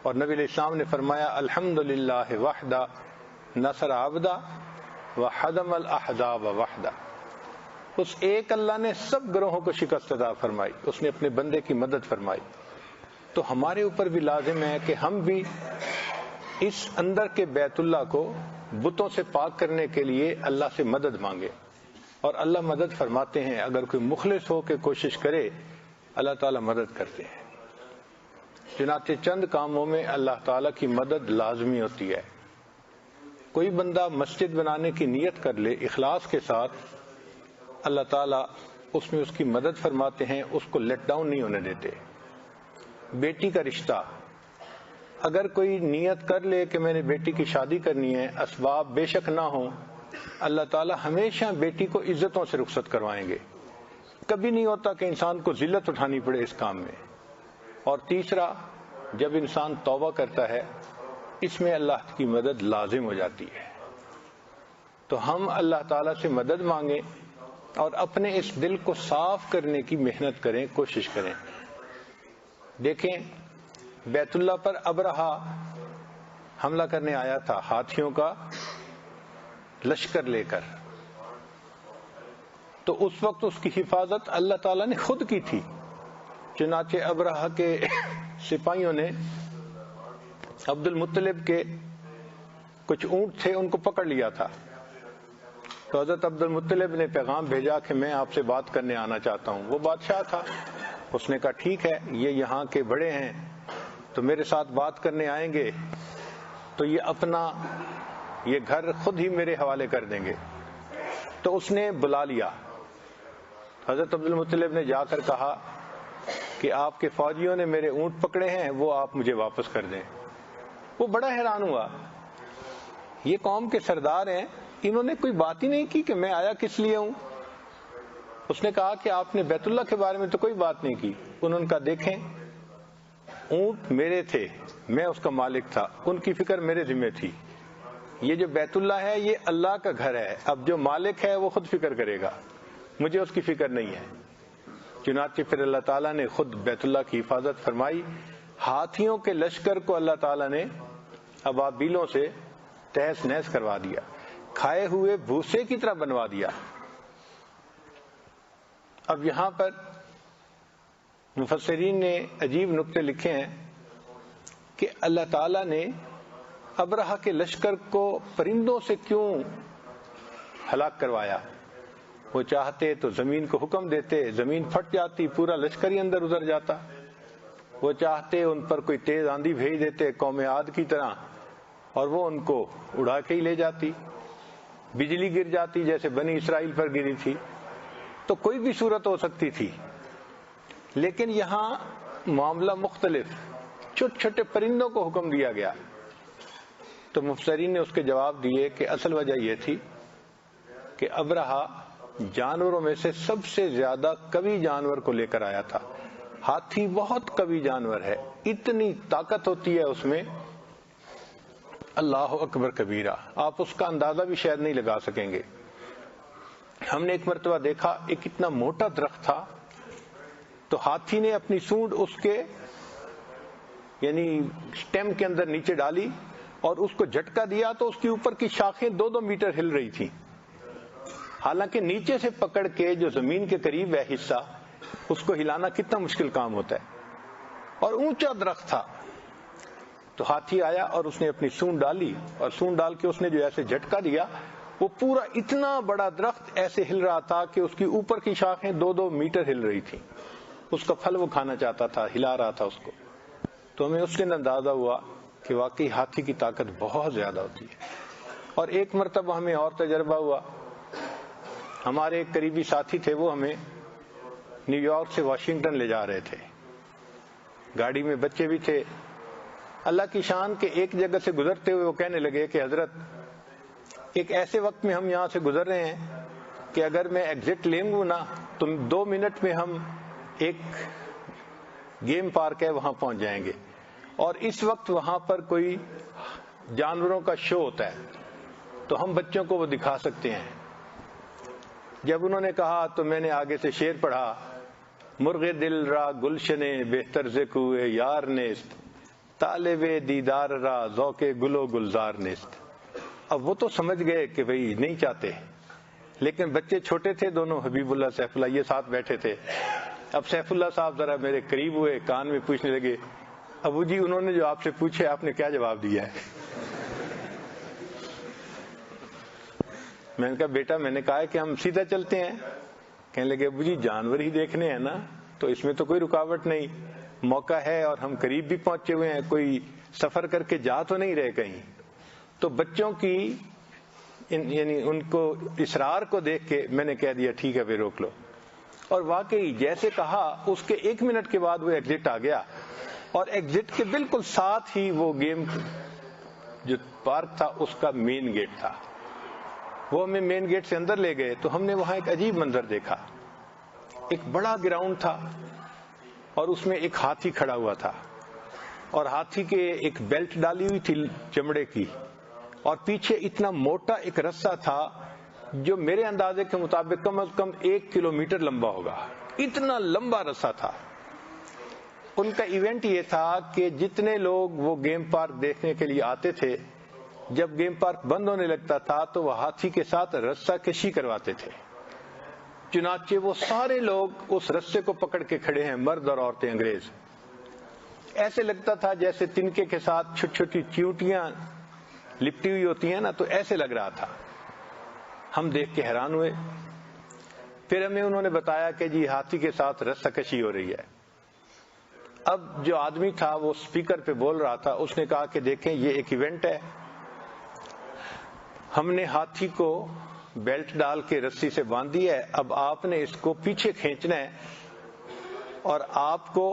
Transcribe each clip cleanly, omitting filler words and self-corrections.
اور نبی علیہ السلام نے فرمایا الحمدللہ وحدہ نصر عبدہ وحدم الاحزاب وحدہ، اس ایک اللہ نے سب گروہوں کو شکست عطا فرمائی، اس نے اپنے بندے کی مدد فرمائی۔ تو ہمارے اوپر بھی لازم ہے کہ ہم بھی اس اندر کے بیت اللہ کو بتوں سے پاک کرنے کے لیے اللہ سے مدد مانگے، اور اللہ مدد فرماتے ہیں۔ اگر کوئی مخلص ہو کے کوشش کرے اللہ تعالیٰ مدد کرتے ہیں۔ چنانچہ چند کاموں میں اللہ تعالیٰ کی مدد لازمی ہوتی ہے۔ کوئی بندہ مسجد بنانے کی نیت کر لے اخلاص کے ساتھ، اللہ تعالیٰ اس میں اس کی مدد فرماتے ہیں، اس کو لیٹ ڈاؤن نہیں ہونے دیتے۔ بیٹی کا رشتہ، اگر کوئی نیت کر لے کہ میں نے بیٹی کی شادی کرنی ہے، اسباب بے شک نہ ہوں، اللہ تعالیٰ ہمیشہ بیٹی کو عزتوں سے رخصت کروائیں گے۔ کبھی نہیں ہوتا کہ انسان کو ذلت اٹھانی پڑے اس کام میں۔ اور تیسرا، جب انسان توبہ کرتا ہے اس میں اللہ کی مدد لازم ہو جاتی ہے۔ تو ہم اللہ تعالیٰ سے مدد مانگیں اور اپنے اس دل کو صاف کرنے کی محنت کریں، کوشش کریں۔ دیکھیں بیت اللہ پر ابرہہ حملہ کرنے آیا تھا ہاتھیوں کا لشکر لے کر، تو اس وقت اس کی حفاظت اللہ تعالیٰ نے خود کی تھی۔ چنانچہ ابرہہ کے سپاہیوں نے عبد المطلب کے کچھ اونٹ تھے ان کو پکڑ لیا تھا، تو حضرت عبد المطلب نے پیغام بھیجا کہ میں آپ سے بات کرنے آنا چاہتا ہوں۔ وہ بادشاہ تھا، اس نے کہا ٹھیک ہے، یہ یہاں کے بڑے ہیں تو میرے ساتھ بات کرنے آئیں گے تو یہ اپنا یہ گھر خود ہی میرے حوالے کر دیں گے۔ تو اس نے بلا لیا، حضرت عبد المطلب نے جا کر کہا کہ آپ کے فوجیوں نے میرے اونٹ پکڑے ہیں، وہ آپ مجھے واپس کر دیں۔ وہ بڑا حیران ہوا، یہ قوم کے سردار ہیں، انہوں نے کوئی بات ہی نہیں کی کہ میں آیا کس لیے ہوں۔ اس نے کہا کہ آپ نے بیت اللہ کے بارے میں تو کوئی بات نہیں کی۔ انہوں نے کہا دیکھیں اونٹ میرے تھے، میں اس کا مالک تھا، ان کی فکر میرے ذمہ تھی۔ یہ جو بیت اللہ ہے یہ اللہ کا گھر ہے، اب جو مالک ہے وہ خود فکر کرے گا، مجھے اس کی فکر نہیں ہے۔ چنانچہ پھر اللہ تعالیٰ نے خود بیت اللہ کی حفاظت فرمائی۔ ہاتھیوں کے لشکر کو اللہ تعالیٰ نے ابابیلوں سے تہس نہس کروا دیا، کھائے ہوئے بھوسے کی طرح بنوا دیا۔ اب یہاں پر مفسرین نے عجیب نکتے لکھے ہیں کہ اللہ تعالیٰ نے ابرہہ کے لشکر کو پرندوں سے کیوں ہلاک کروایا؟ وہ چاہتے تو زمین کو حکم دیتے، زمین پھٹ جاتی، پورا لشکر ہی اندر اتر جاتا۔ وہ چاہتے ان پر کوئی تیز آندھی بھیج دیتے قوم عاد کی طرح، اور وہ ان کو اڑا کے ہی لے جاتی، بجلی گر جاتی جیسے بنی اسرائیل پر گری تھی۔ تو کوئی بھی صورت ہو سکتی تھی، لیکن یہاں معاملہ مختلف، چھوٹے چھوٹے پرندوں کو حکم دیا گیا۔ تو مفسرین نے اس کے جواب دیے کہ اصل وجہ یہ تھی کہ ابرہہ جانوروں میں سے سب سے زیادہ قوی جانور کو لے کر آیا تھا۔ ہاتھی بہت قوی جانور ہے، اتنی طاقت ہوتی ہے اس میں، اللہ اکبر کبیرہ، آپ اس کا اندازہ بھی شاید نہیں لگا سکیں گے۔ ہم نے ایک مرتبہ دیکھا ایک اتنا موٹا درخت تھا، تو ہاتھی نے اپنی سونڈ اس کے یعنی سٹیم کے اندر نیچے ڈالی اور اس کو جھٹکا دیا تو اس کے اوپر کی شاخیں 2-2 میٹر ہل رہی تھی۔ حالانکہ نیچے سے پکڑ کے جو زمین کے قریب ہے حصہ، اس کو ہلانا کتنا مشکل کام ہوتا ہے، اور اونچا درخت تھا۔ تو ہاتھی آیا اور اس نے اپنی سونڈ ڈالی، اور سونڈ ڈال کے اس نے جو ایسے جھٹکا دیا، وہ پورا اتنا بڑا درخت ایسے ہل رہا تھا کہ اس کی اوپر کی شاخیں 2-2 میٹر ہل رہی تھی۔ اس کا پھل وہ کھانا چاہتا تھا، ہلا رہا تھا اس کو۔ تو ہمیں اس دن اندازہ ہوا کہ واقعی ہاتھی کی طاقت بہت زیادہ ہوتی ہے۔ اور ایک مرتبہ ہمیں اور تجربہ ہوا، ہمارے ایک قریبی ساتھی تھے، وہ ہمیں نیو یارک سے واشنگٹن لے جا رہے تھے، گاڑی میں بچے بھی تھے۔ اللہ کی شان کے ایک جگہ سے گزرتے ہوئے وہ کہنے لگے کہ حضرت ایک ایسے وقت میں ہم یہاں سے گزر رہے ہیں کہ اگر میں ایگزٹ لیں گا نا تو 2 منٹ میں ہم ایک گیم پارک ہے وہاں پہنچ جائیں گے، اور اس وقت وہاں پر کوئی جانوروں کا شو ہوتا ہے تو ہم بچوں کو وہ دکھا سکتے ہیں۔ جب انہوں نے کہا تو میں نے آگے سے شعر پڑھا، مرغ دل را گلشن بہتر ز کوئے یار نیست، طالب دیدار را ذوق گل و گلزار نیست. اب وہ تو سمجھ گئے کہ بھئی نہیں چاہتے، لیکن بچے چھوٹے تھے دونوں، حبیب اللہ سیف اللہ، یہ ساتھ بیٹھے تھے. اب سیف اللہ صاحب ذرا میرے قریب ہوئے، کان میں پوچھنے لگے، ابو جی انہوں نے جو آپ سے پوچھے آپ نے کیا جواب دیا ہے؟ میں نے کہا بیٹا میں نے کہا ہے کہ ہم سیدھا چلتے ہیں. کہنے لگے ابو جی جانور ہی دیکھنے ہیں نا، تو اس میں تو کوئی رکاوٹ نہیں، موقع ہے اور ہم قریب بھی پہنچے ہوئے ہیں، کوئی سفر کر کے جا تو نہیں رہے کہیں. تو بچوں کی یعنی ان کو اصرار کو دیکھ کے میں نے کہہ دیا ٹھیک ہے پھر روک لو. اور واقعی جیسے کہا اس کے 1 منٹ کے بعد وہ ایگزٹ آ گیا، اور ایگزٹ کے بالکل ساتھ ہی وہ گیم جو پارک تھا اس کا مین گیٹ تھا. وہ ہمیں مین گیٹ سے اندر لے گئے تو ہم نے وہاں ایک عجیب منظر دیکھا. ایک بڑا گراؤنڈ تھا اور اس میں ایک ہاتھی کھڑا ہوا تھا، اور ہاتھی کے ایک بیلٹ ڈالی ہوئی تھی چمڑے کی، اور پیچھے اتنا موٹا ایک رسہ تھا جو میرے اندازے کے مطابق کم از کم 1 کلومیٹر لمبا ہوگا. اتنا لمبا رسہ تھا. ان کا ایونٹ یہ تھا کہ جتنے لوگ وہ گیم پارک دیکھنے کے لیے آتے تھے، جب گیم پارک بند ہونے لگتا تھا تو وہ ہاتھی کے ساتھ رسہ کشی کرواتے تھے. چنانچہ وہ سارے لوگ اس رسے کو پکڑ کے کھڑے ہیں، مرد اور عورتیں انگریز. ایسے لگتا تھا جیسے تنکے کے ساتھ چھوٹی چھوٹی چیونٹیاں لپٹی ہوئی ہوتی ہیں نا، تو ایسے لگ رہا تھا. ہم دیکھ کے حیران ہوئے. پھر ہمیں انہوں نے بتایا کہ جی ہاتھی کے ساتھ رسہ کشی ہو رہی ہے. اب جو آدمی تھا وہ اسپیکر پہ بول رہا تھا، اس نے کہا کہ دیکھیں یہ ایک ایونٹ ہے، ہم نے ہاتھی کو بیلٹ ڈال کے رسی سے باندھ دی ہے، اب آپ نے اس کو پیچھے کھینچنا ہے اور آپ کو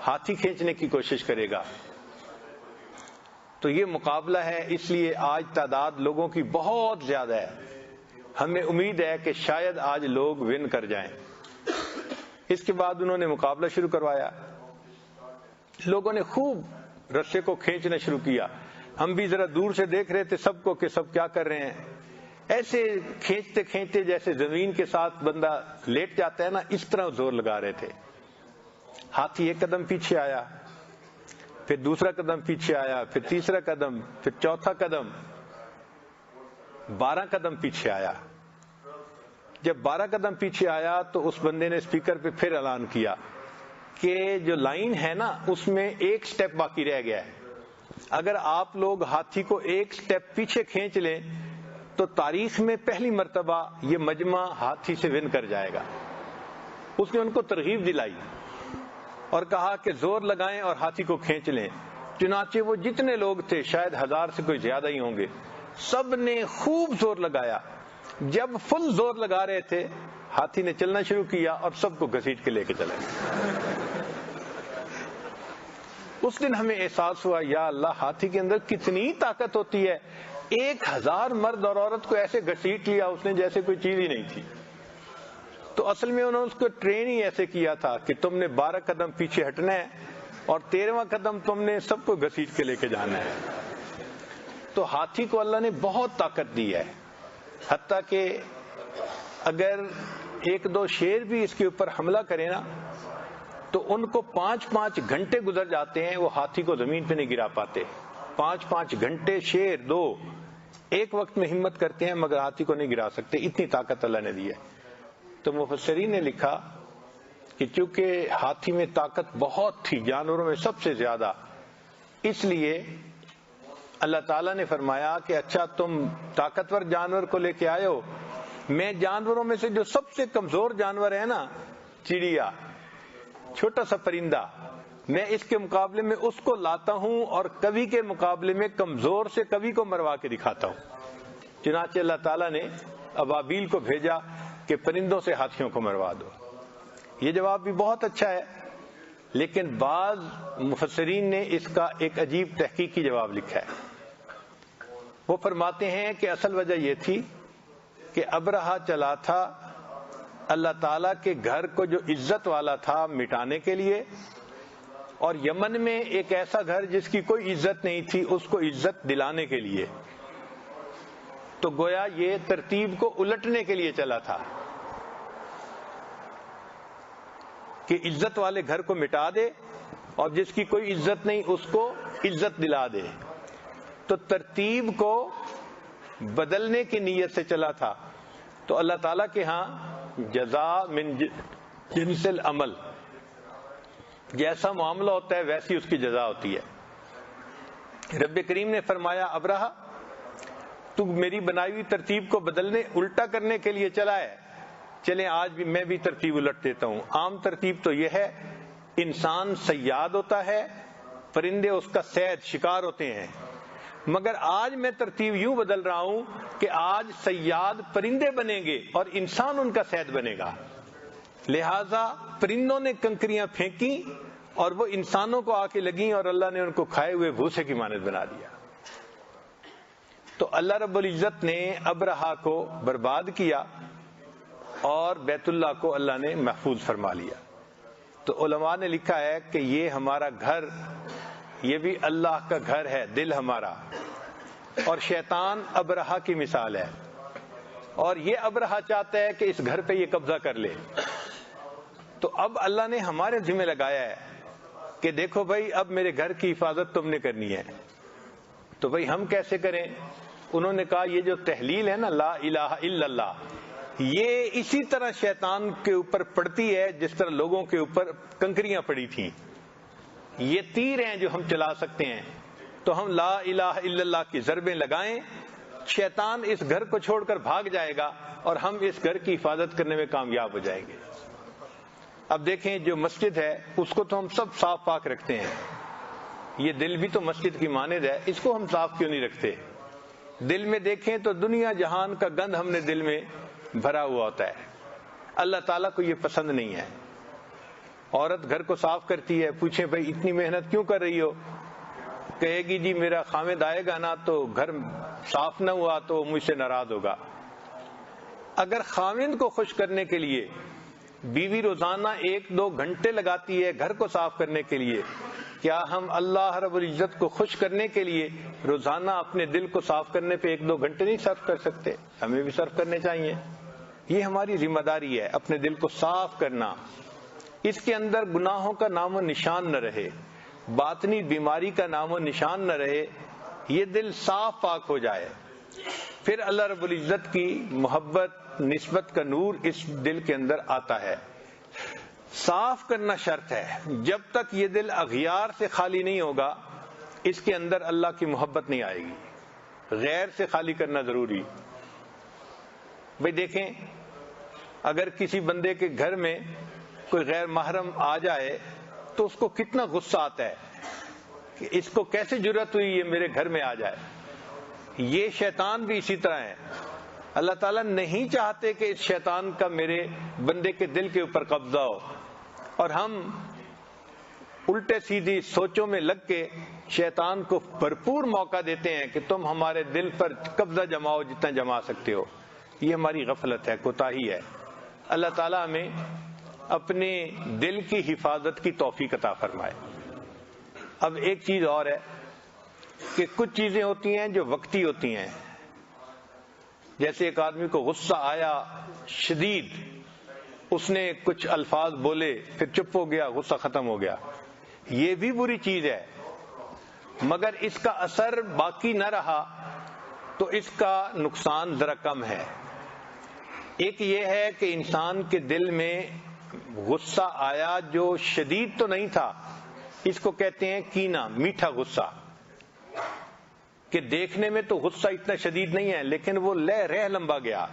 ہاتھی کھینچنے کی کوشش کرے گا. تو یہ مقابلہ ہے، اس لیے آج تعداد لوگوں کی بہت زیادہ ہے، ہمیں امید ہے کہ شاید آج لوگ ون کر جائیں. اس کے بعد انہوں نے مقابلہ شروع کروایا. لوگوں نے خوب رسے کو کھینچنا شروع کیا. ہم بھی ذرا دور سے دیکھ رہے تھے سب کو کہ سب کیا کر رہے ہیں. ایسے کھینچتے کھینچتے جیسے زمین کے ساتھ بندہ لیٹ جاتا ہے نا، اس طرح زور لگا رہے تھے. ہاتھی 1 قدم پیچھے آیا، پھر دوسرا قدم پیچھے آیا، پھر تیسرا قدم، پھر چوتھا قدم، 12 قدم پیچھے آیا. جب 12 قدم پیچھے آیا تو اس بندے نے اسپیکر پہ پھر اعلان کیا کہ جو لائن ہے نا اس میں 1 سٹیپ باقی رہ گیا ہے. اگر آپ لوگ ہاتھی کو 1 سٹیپ پیچھے کھینچ لیں تو تاریخ میں پہلی مرتبہ یہ مجمع ہاتھی سے ون کر جائے گا. اس نے ان کو ترغیب دلائی اور کہا کہ زور لگائیں اور ہاتھی کو کھینچ لیں. چنانچہ وہ جتنے لوگ تھے، شاید 1000 سے کوئی زیادہ ہی ہوں گے، سب نے خوب زور لگایا. جب فل زور لگا رہے تھے ہاتھی نے چلنا شروع کیا اور سب کو گھسیٹ کے لے کے چلے. اس دن ہمیں احساس ہوا یا اللہ ہاتھی کے اندر کتنی طاقت ہوتی ہے. 1000 مرد اور عورت کو ایسے گھسیٹ لیا اس نے جیسے کوئی چیز ہی نہیں تھی. تو اصل میں انہوں نے اس کو ٹرین ہی ایسے کیا تھا کہ تم نے 12 قدم پیچھے ہٹنا ہے اور 13واں قدم تم نے سب کو گھسیٹ کے لے کے جانا ہے. تو ہاتھی کو اللہ نے بہت طاقت دی ہے، حتیٰ کہ اگر 1-2 شیر بھی اس کے اوپر حملہ کرے نا تو ان کو 5-5 گھنٹے گزر جاتے ہیں، وہ ہاتھی کو زمین پہ نہیں گرا پاتے. 5-5 گھنٹے شیر 2 ایک وقت میں ہمت کرتے ہیں مگر ہاتھی کو نہیں گرا سکتے، اتنی طاقت اللہ نے دی ہے. تو مفسرین نے لکھا کہ چونکہ ہاتھی میں طاقت بہت تھی، جانوروں میں سب سے زیادہ، اس لیے اللہ تعالیٰ نے فرمایا کہ اچھا تم طاقتور جانور کو لے کے آئے ہو، میں جانوروں میں سے جو سب سے کمزور جانور ہے نا، چڑیا، چھوٹا سا پرندہ، میں اس کے مقابلے میں اس کو لاتا ہوں اور کبھی کے مقابلے میں کمزور سے کبھی کو مروا کے دکھاتا ہوں. چنانچہ اللہ تعالیٰ نے ابابیل کو بھیجا کہ پرندوں سے ہاتھیوں کو مروا دو. یہ جواب بھی بہت اچھا ہے، لیکن بعض مفسرین نے اس کا ایک عجیب تحقیقی جواب لکھا ہے. وہ فرماتے ہیں کہ اصل وجہ یہ تھی کہ ابرہہ چلا تھا اللہ تعالیٰ کے گھر کو جو عزت والا تھا مٹانے کے لیے، اور یمن میں ایک ایسا گھر جس کی کوئی عزت نہیں تھی اس کو عزت دلانے کے لیے. تو گویا یہ ترتیب کو الٹنے کے لیے چلا تھا کہ عزت والے گھر کو مٹا دے اور جس کی کوئی عزت نہیں اس کو عزت دلا دے. تو ترتیب کو بدلنے کی نیت سے چلا تھا. تو اللہ تعالیٰ کے ہاں جزا من جنس العمل، جیسا معاملہ ہوتا ہے ویسی اس کی جزا ہوتی ہے. رب کریم نے فرمایا ابرہا تو میری بنائی ہوئی ترتیب کو بدلنے الٹا کرنے کے لیے چلا ہے، چلیں آج بھی میں بھی ترتیب الٹ دیتا ہوں. عام ترتیب تو یہ ہے انسان صیاد ہوتا ہے، پرندے اس کا صید شکار ہوتے ہیں، مگر آج میں ترتیب یوں بدل رہا ہوں کہ آج صیاد پرندے بنیں گے اور انسان ان کا صید بنے گا. لہذا پرندوں نے کنکریاں پھینکی اور وہ انسانوں کو آ کے لگیں اور اللہ نے ان کو کھائے ہوئے بھوسے کی مانند بنا دیا. تو اللہ رب العزت نے ابرہا کو برباد کیا اور بیت اللہ کو اللہ نے محفوظ فرما لیا. تو علماء نے لکھا ہے کہ یہ ہمارا گھر یہ بھی اللہ کا گھر ہے، دل ہمارا، اور شیطان ابرہا کی مثال ہے، اور یہ ابرہا چاہتا ہے کہ اس گھر پہ یہ قبضہ کر لے. تو اب اللہ نے ہمارے ذمہ لگایا ہے کہ دیکھو بھائی اب میرے گھر کی حفاظت تم نے کرنی ہے. تو بھائی ہم کیسے کریں؟ انہوں نے کہا یہ جو تحلیل ہے نا لا الہ الا اللہ، یہ اسی طرح شیطان کے اوپر پڑتی ہے جس طرح لوگوں کے اوپر کنکریاں پڑی تھیں. یہ تیر ہیں جو ہم چلا سکتے ہیں. تو ہم لا الہ الا اللہ کی ضربیں لگائیں، شیطان اس گھر کو چھوڑ کر بھاگ جائے گا اور ہم اس گھر کی حفاظت کرنے میں کامیاب ہو جائیں گے. اب دیکھیں جو مسجد ہے اس کو تو ہم سب صاف پاک رکھتے ہیں، یہ دل بھی تو مسجد کی مانند ہے، اس کو ہم صاف کیوں نہیں رکھتے؟ دل میں دیکھیں تو دنیا جہان کا گند ہم نے دل میں بھرا ہوا ہوتا ہے. اللہ تعالیٰ کو یہ پسند نہیں ہے. عورت گھر کو صاف کرتی ہے، پوچھیں بھائی اتنی محنت کیوں کر رہی ہو؟ کہے گی جی میرا خاوند آئے گا نا تو گھر صاف نہ ہوا تو مجھ سے ناراض ہوگا. اگر خاوند کو خوش کرنے کے لیے بیوی روزانہ 1-2 گھنٹے لگاتی ہے گھر کو صاف کرنے کے لیے، کیا ہم اللہ رب العزت کو خوش کرنے کے لیے روزانہ اپنے دل کو صاف کرنے پہ 1-2 گھنٹے نہیں صرف کر سکتے؟ ہمیں بھی صرف کرنے چاہیے. یہ ہماری ذمہ داری ہے اپنے دل کو صاف کرنا، اس کے اندر گناہوں کا نام و نشان نہ رہے، باطنی بیماری کا نام و نشان نہ رہے، یہ دل صاف پاک ہو جائے، پھر اللہ رب العزت کی محبت نسبت کا نور اس دل کے اندر آتا ہے. صاف کرنا شرط ہے. جب تک یہ دل اغیار سے خالی نہیں ہوگا اس کے اندر اللہ کی محبت نہیں آئے گی. غیر سے خالی کرنا ضروری. بھئی دیکھیں اگر کسی بندے کے گھر میں کوئی غیر محرم آ جائے تو اس کو کتنا غصہ آتا ہے کہ اس کو کیسے جرأت ہوئی یہ میرے گھر میں آ جائے. یہ شیطان بھی اسی طرح ہے. اللہ تعالیٰ نہیں چاہتے کہ اس شیطان کا میرے بندے کے دل کے اوپر قبضہ ہو، اور ہم الٹے سیدھی سوچوں میں لگ کے شیطان کو بھرپور موقع دیتے ہیں کہ تم ہمارے دل پر قبضہ جماؤ جتنا جما سکتے ہو. یہ ہماری غفلت ہے، کوتاہی ہے. اللہ تعالیٰ ہمیں اپنے دل کی حفاظت کی توفیق عطا فرمائے. اب ایک چیز اور ہے کہ کچھ چیزیں ہوتی ہیں جو وقتی ہوتی ہیں، جیسے ایک آدمی کو غصہ آیا شدید، اس نے کچھ الفاظ بولے پھر چپ ہو گیا، غصہ ختم ہو گیا، یہ بھی بری چیز ہے، مگر اس کا اثر باقی نہ رہا تو اس کا نقصان ذرا کم ہے. ایک یہ ہے کہ انسان کے دل میں غصہ آیا جو شدید تو نہیں تھا، اس کو کہتے ہیں کینہ، میٹھا غصہ، کہ دیکھنے میں تو غصہ اتنا شدید نہیں ہے لیکن وہ رہ لمبا گیا،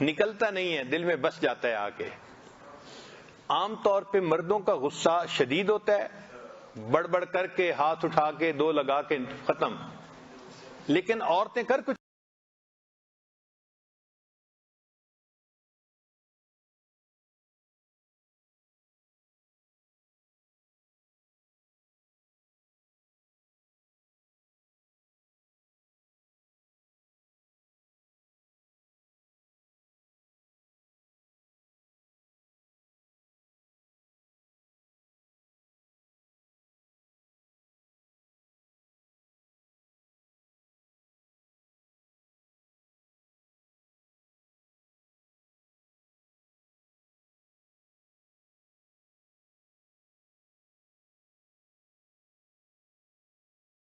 نکلتا نہیں ہے، دل میں بس جاتا ہے آ کے. عام طور پہ مردوں کا غصہ شدید ہوتا ہے، بڑھ بڑھ کر کے ہاتھ اٹھا کے 2 لگا کے ختم، لیکن عورتیں کر کچھ